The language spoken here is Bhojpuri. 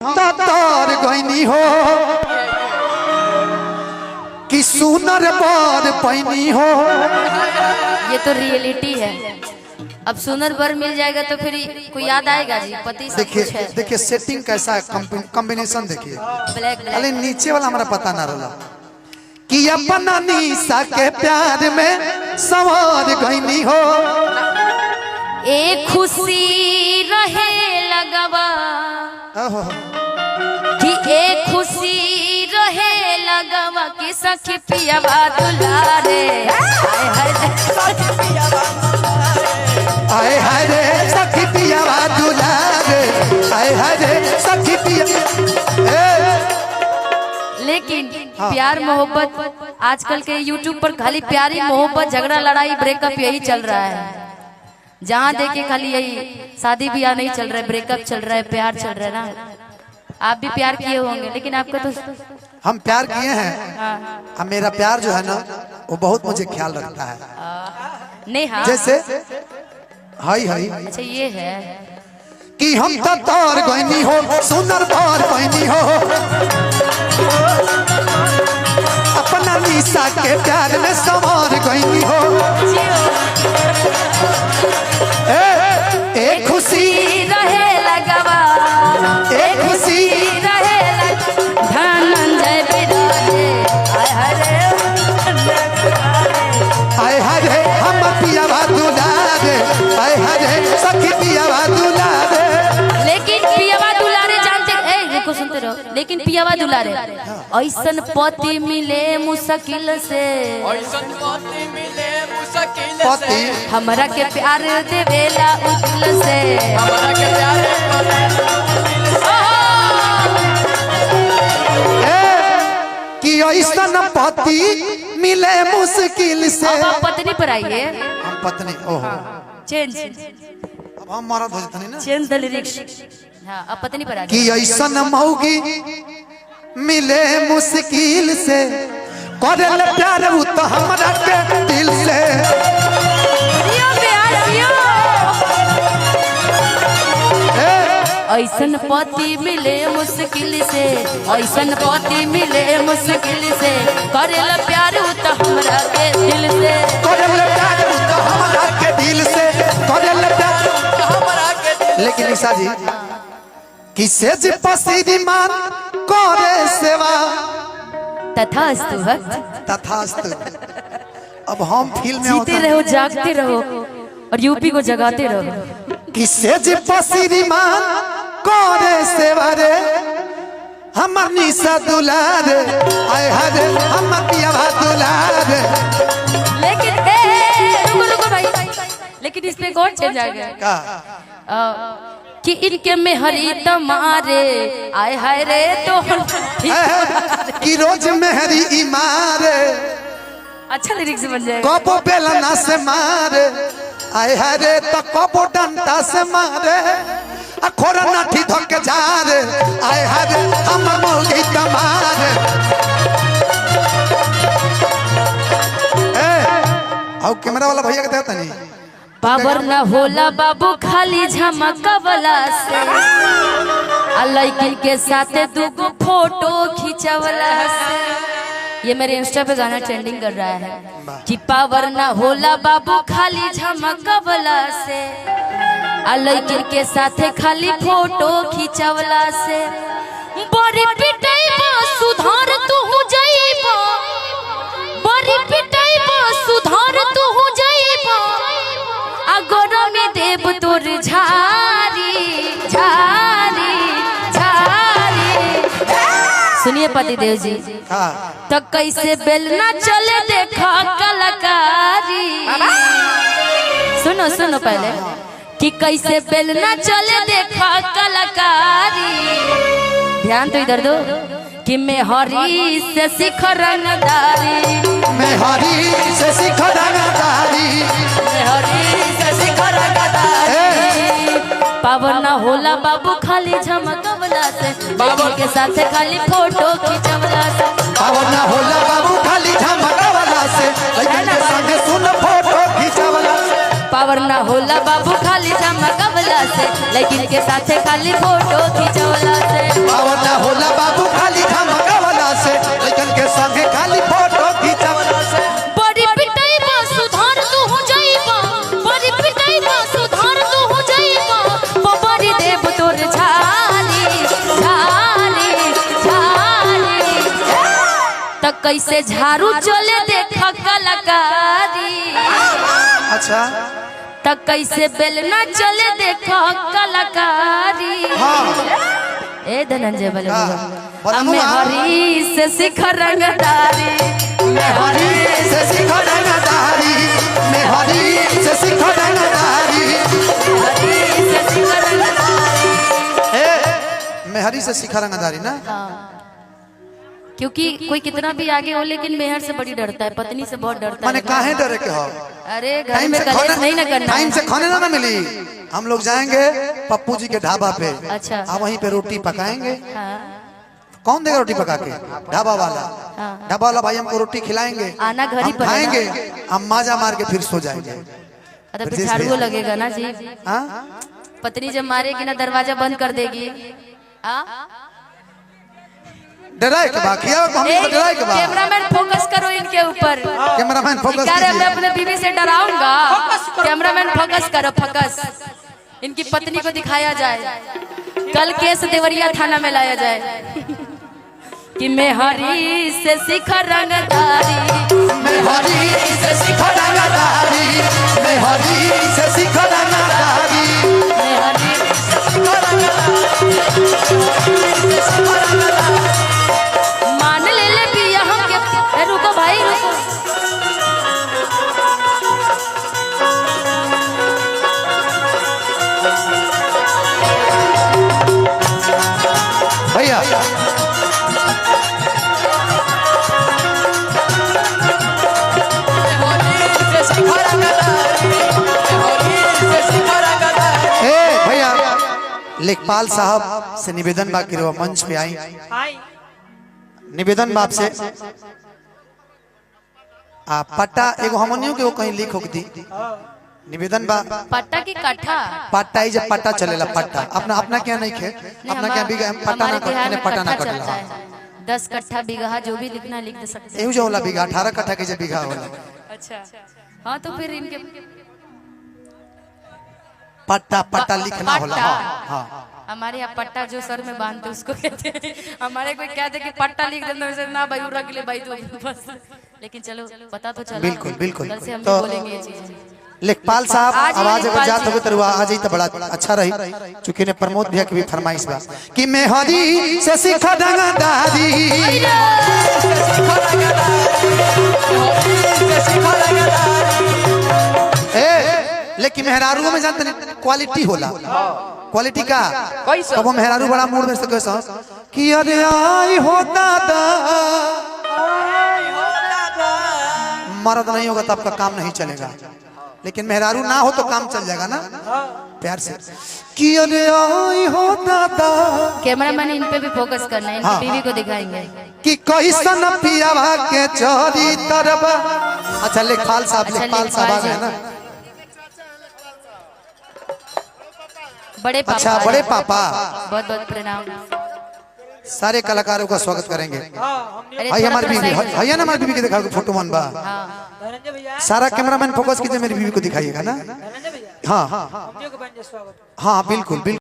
तार गईनी हो कि सुनर बार पैनी हो। ये तो रियलिटी है। अब सुनर बर मिल जाएगा तो फिर कोई याद आएगा जी पति सब कुछ है। देखिए सेटिंग कैसा है, कॉम्बिनेशन देखिए। ब्लैक अरे नीचे वाला हमारा पता ना रहा कि अपना निशा के प्यार में सवार गईनी हो। एक खुशी रहे लगवा कि एक खुशी रहे लगवा कि सखी पियावा दुलारे आए हाय रे सखी पियावा दुलारे आए हाय रे सखी पिया। लेकिन प्यार मोहब्बत आजकल के YouTube पर खाली प्यारी मोहब्बत झगड़ा लड़ाई ब्रेकअप यही चल रहा है। जहाँ देखे खाली यही शादी ब्याह नहीं चल रहा है, ब्रेकअप चल रहा है, प्यार चल रहा है ना। आप भी प्यार किए होंगे लेकिन आपका तो हम प्यार किए हैं। हाँ। अब मेरा प्यार जो है ना वो बहुत मुझे ख्याल रखता है। नहीं हाँ जैसे हाई हाई अच्छा ये है कि हम तो तार गईनी हो सुनर बार पैनी हो। अपना निशा के प्यार में सवार गईनी हो। एक खुशी रहे लगवा एक खुशी रहे धनंजय बिराजे आए हरे हम पियावा दुलारे आए हरे सखी पियावा दुलारे। लेकिन पियावा दुलारे जानते देखो सुनते रहो। लेकिन पियावा दुलारे ऐसन पति मिले मुश्किल से पति हमरा के प्यार देवेला उदिल से कि ऐसन पति मिले मुश्किल से। अब आप पत्नी पर आइए। हम पत्नी ओहो चेंज अब हम मरद हो जाते ना चेंज द लिरिक्स। हाँ अब पत्नी पर आइए। कि ऐसन मौगी मिले मुश्किल से करल प्यार उ तो हमरा के दिल से। ऐसन पति मिले मुश्किल से ऐसन पति मिले मुश्किल से करेला प्यार उ तो हमरा के दिल से करल प्यार उ तो हमरा के दिल से करल प्यार उ तो हमरा के दिल। लेकिन निशा जी किसे जे पसीरी मान करे सेवा तथास्तु भक्त तथास्तु। अब हम फील्ड में जीते रहो जागते रहो और यूपी को जगाते रहो। किसे जे पसीरी मान करे सेवा रे हमर निशा दुलारे आए हरे हम पियावा दुलारे। लेकिन रुको रुको भाई लेकिन इसमें एक और चेंज आ गया कि इनके में हरी तमारे आए हाय रे तो कि रोज मेहरी इमारे अच्छा लिरिक्स बन जाएगा। कबो बेलना से मारे आए हरे तो कबो डंडा से मारे अखोरा नाठी धोके जा रे आए हरे हम मौगी तमारे। आओ कैमरा वाला भैया के देता नहीं बाबर न होला बाबू खाली झमकवला से लड़की के साथ दूगो फोटो खिंचवला से। ये मेरे इंस्टा पे गाना ट्रेंडिंग कर रहा है कि पावर न होला बाबू खाली झमकवला से लड़की के साथ खाली फोटो खिंचवला से। बड़ी पिटाई सुधार तू हो जाइबो बड़ी पिटाई सुधार तू हो जाइबो अगर में देव तोर झारी झारी झारी। सुनिए पति देव जी तो कैसे बेलना चले देखा कलाकारी। सुनो सुनो पहले कि कैसे बेलना चले देखा कलाकारी। ध्यान तो इधर दो कि मैं हरी से सीख रंगदारी मैं हरी से सीख रंगदारी मैं हरी से सीख रंगदारी। पावर ना होला बाबू खाली झमकवला से बाबू के साथ खाली फोटो खिंचवला से। पावर ना होला बाबू खाली झमकवला से लेकिन के संगे सुन फोटो खिंचवला से। पावर ना होला बाबू खाली झमकवला से, लेकिन के साथे खाली फोटो खिंचवला से। पावर ना होला बाबू खाली झमकवला से, लेकिन के संगे खाली फोटो खिंचवला से। बड़ी पिटाई बा सुधार तू हो जाइबा, बड़ी पिटाई बा सुधार तू हो जाइबा, बबरी देव तोर झाली झाली झाली। त कैसे झाड़ू चले देखा कलाकारी, अच्छा त कैसे बेलना चले देखो कलाकारी। ए धनंजय बलुआ मैं हरी से सिख रंगदारी, मैं हरी से सिख रंगदारी, मैं हरी से सिख रंगदारी, हरी से सिख रंगदारी। मैं हरी से सिख रंगदारी ना। क्योंकि कोई कितना भी आगे हो लेकिन मेहर से बड़ी डरता है, पत्नी से बहुत डरता है। माने काहे डरे के हो? अरे घर में कलेश नहीं ना करना, टाइम से खाने ना मिली। हम लोग जाएंगे पप्पू जी के ढाबा पे, अच्छा वहीं पे रोटी पकाएंगे। हाँ। कौन देगा रोटी पका के? ढाबा वाला। हाँ। ढाबा वाला भाई हमको रोटी खिलाएंगे, आना घर ही हम पर खाएंगे, हम माजा मार के फिर सो जाएंगे। अरे फिर झाड़ू लगेगा ना जी। हाँ? पत्नी जब मारेगी ना दरवाजा बंद कर देगी। डराए के बाकी डराए के बाद कैमरामैन फोकस करो इनके ऊपर। कैमरामैन फोकस क्या रे, मैं कीजिए। अपने बीवी से डराऊंगा? कैमरामैन फोकस करो, फोकस। इनकी पत्नी को दिखाया जाए, कल केस देवरिया थाना में लाया जाए कि मैं हरी से सिख रंगदारी, मैं हरी से सिख रंगदारी, मैं हरी से सिख रंगदारी, मैं हरी से सिख रंगदारी। मान ले पिया हम के। रुको भाई रुको। भैया भैया लेखपाल साहब से निवेदन बा कि वो मंच पे आई। निवेदन बाप से पट्टा एगो हमनियों के वो कहीं लीक हो दी। निवेदन बा पट्टा की कट्ठा, पट्टा ही जब पट्टा चलेला पट्टा अपना अपना क्या नहीं खे, अपना क्या भी पट्टा ना करने पट्टा ना करला। 10 कट्ठा बीघा जो भी लिखना लिख दे सकते हैं। एहू जो होला बीघा 18 कट्ठा के जे बीघा होला। अच्छा हाँ, तो फिर इनके पट्टा पट्टा लिखना होला। पट्टा। हाँ हमारे यहाँ पट्टा जो सर में बांधते उसको कहते हैं। हमारे कोई कहते कि पट्टा लिख देते ना भाई उड़ा के लिए भाई तो बस। लेकिन चलो पता तो चला। बिल्कुल बिल्कुल। कल से हम तो बोलेंगे ये चीजें। लेखपाल साहब आज ही आवाज अगर लेखपाल जात जी। हो तो आज ही तो बड़ा अच्छा रही, चूंकि ने प्रमोद भैया की भी फरमाइश बा कि मैं हरी से सिख रंगदारी, लेकिन मेहरारू में जानते नहीं क्वालिटी होला। क्वालिटी का तो वो मेहरारू बड़ा मूड में से कैसा कि अरे आई हो दादा, मर्द नहीं होगा तो आपका काम नहीं चलेगा, लेकिन मेहरारू ना हो तो काम चल जाएगा ना प्यार से। कि अरे आई हो दादा, कैमरामैन इन पे भी फोकस करना है, इनकी बीवी को दिखाएंगे कि कैसन पियावा के चोरी तरबा। अच्छा लेखपाल साहब, लेखपाल साहब आ गए ना। बड़े पापा। अच्छा बड़े पापा, बहुत बहुत प्रणाम। सारे कलाकारों का स्वागत करेंगे। अरे भाई थोड़ा हमारी थोड़ा बीवी, साइड में। भैया ना हमारी बीवी के दिखा फोटो मन बा। हाँ। सारा कैमरामैन फोकस कीजिए, मेरी बीवी को दिखाइएगा ना। हाँ हाँ बिल्कुल बिल्कुल।